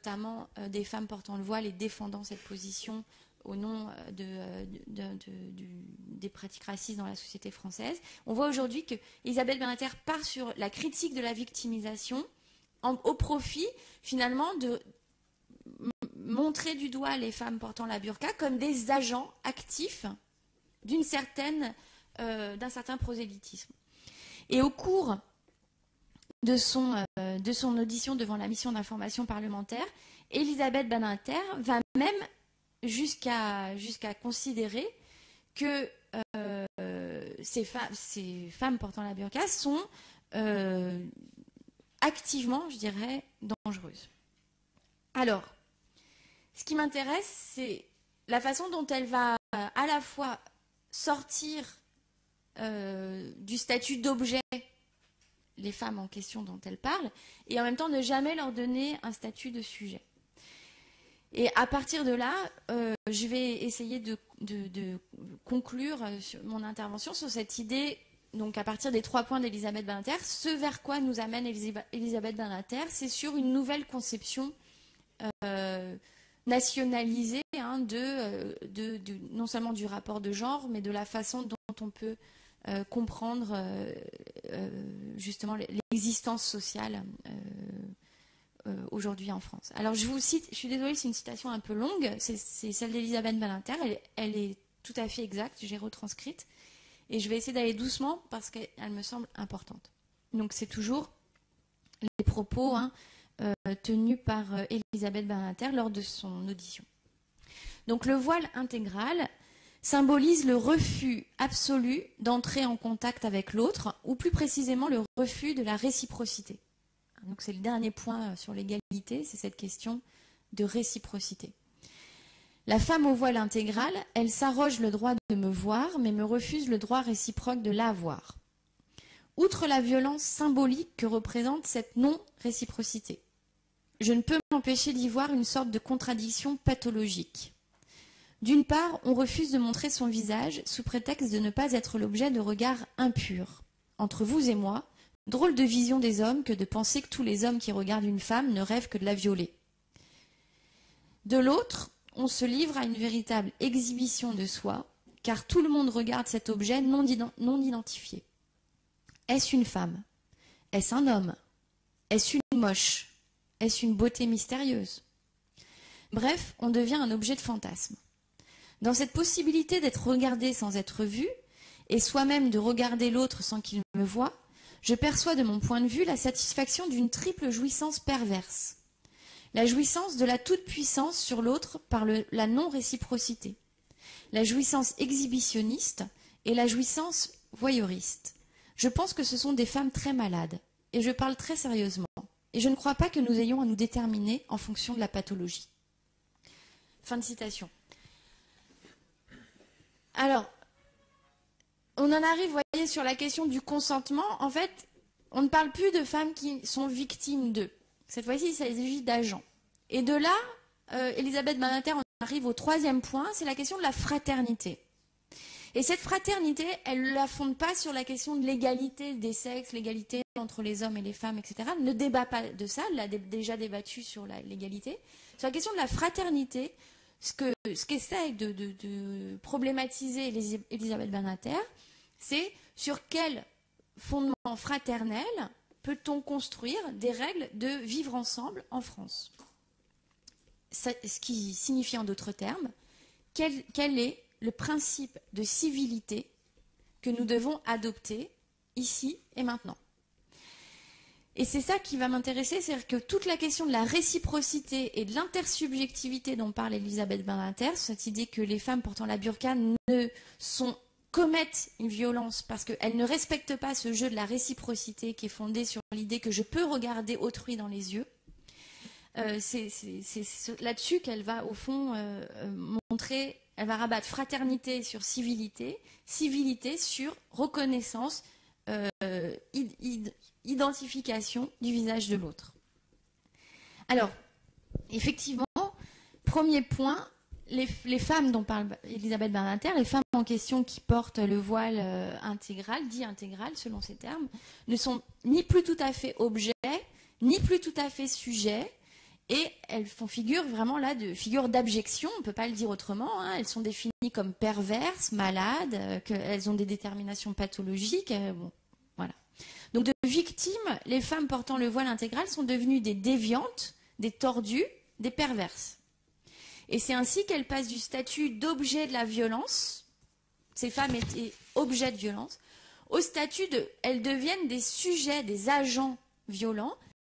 notamment des femmes portant le voile et défendant cette position au nom des pratiques racistes dans la société française. On voit aujourd'hui que Elisabeth Badinter part sur la critique de la victimisation au profit, finalement, de montrer du doigt les femmes portant la burqa comme des agents actifs d'un certain prosélytisme. Et au cours de son audition devant la mission d'information parlementaire, Elisabeth Badinter va même jusqu'à considérer que ces femmes portant la burqa sont activement, je dirais, dangereuses. Alors, ce qui m'intéresse, c'est la façon dont elle va à la fois sortir du statut d'objet les femmes en question dont elle parle, et en même temps ne jamais leur donner un statut de sujet. Et à partir de là, je vais essayer de conclure mon intervention sur cette idée, donc à partir des 3 points d'Elisabeth Badinter. Ce vers quoi nous amène Elisabeth Badinter, c'est sur une nouvelle conception nationalisée non seulement du rapport de genre, mais de la façon dont on peut comprendre justement l'existence sociale aujourd'hui en France. Alors je vous cite, je suis désolée, c'est une citation un peu longue, c'est celle d'Elisabeth Badinter, elle est tout à fait exacte, j'ai retranscrite, et je vais essayer d'aller doucement parce qu'elle me semble importante. Donc c'est toujours les propos tenus par Elisabeth Badinter lors de son audition. Donc le voile intégral symbolise le refus absolu d'entrer en contact avec l'autre, ou plus précisément le refus de la réciprocité. Donc c'est le dernier point sur l'égalité, c'est cette question de réciprocité. La femme au voile intégral, elle s'arroge le droit de me voir, mais me refuse le droit réciproque de la voir. Outre la violence symbolique que représente cette non-réciprocité, je ne peux m'empêcher d'y voir une sorte de contradiction pathologique. D'une part, on refuse de montrer son visage sous prétexte de ne pas être l'objet de regards impurs. Entre vous et moi, drôle de vision des hommes que de penser que tous les hommes qui regardent une femme ne rêvent que de la violer. De l'autre, on se livre à une véritable exhibition de soi, car tout le monde regarde cet objet non identifié. Est-ce une femme? Est-ce un homme? Est-ce une moche? Est-ce une beauté mystérieuse? Bref, on devient un objet de fantasme. Dans cette possibilité d'être regardé sans être vu, et soi-même de regarder l'autre sans qu'il me voie, je perçois de mon point de vue la satisfaction d'une triple jouissance perverse. La jouissance de la toute-puissance sur l'autre par la non-réciprocité, la jouissance exhibitionniste et la jouissance voyeuriste. Je pense que ce sont des femmes très malades, et je parle très sérieusement, et je ne crois pas que nous ayons à nous déterminer en fonction de la pathologie. Fin de citation. Alors, on en arrive, vous voyez, sur la question du consentement. En fait, on ne parle plus de femmes qui sont victimes d'eux. Cette fois-ci, il s'agit d'agents. Et de là, Elisabeth Badinter, on arrive au 3e point, c'est la question de la fraternité. Et cette fraternité, elle ne la fonde pas sur la question de l'égalité des sexes, l'égalité entre les hommes et les femmes, etc. Elle ne débat pas de ça, elle l'a déjà débattu sur l'égalité. Sur la question de la fraternité, ce qu'essaie de problématiser Elisabeth Badinter, c'est sur quel fondement fraternel peut-on construire des règles de vivre ensemble en France. Ce qui signifie en d'autres termes, quel est le principe de civilité que nous devons adopter ici et maintenant. Et c'est ça qui va m'intéresser, c'est-à-dire que toute la question de la réciprocité et de l'intersubjectivité dont parle Elisabeth Badinter, cette idée que les femmes portant la burqa commettent une violence parce qu'elles ne respectent pas ce jeu de la réciprocité qui est fondé sur l'idée que je peux regarder autrui dans les yeux. C'est là-dessus qu'elle va, au fond, montrer, elle va rabattre fraternité sur civilité, civilité sur reconnaissance, identification du visage de l'autre. Alors, effectivement, premier point, les femmes dont parle Elisabeth Badinter, les femmes en question qui portent le voile intégral, dit intégral selon ces termes, ne sont ni plus tout à fait objets, ni plus tout à fait sujets, Et elles font figure vraiment là de figure d'abjection, on ne peut pas le dire autrement. Hein. Elles sont définies comme perverses, malades, qu'elles ont des déterminations pathologiques. Bon, voilà. Donc de victimes, les femmes portant le voile intégral sont devenues des déviantes, des tordues, des perverses. Et c'est ainsi qu'elles passent du statut d'objet de la violence, ces femmes étaient objets de violence, au statut de, elles deviennent des sujets, des agents violents,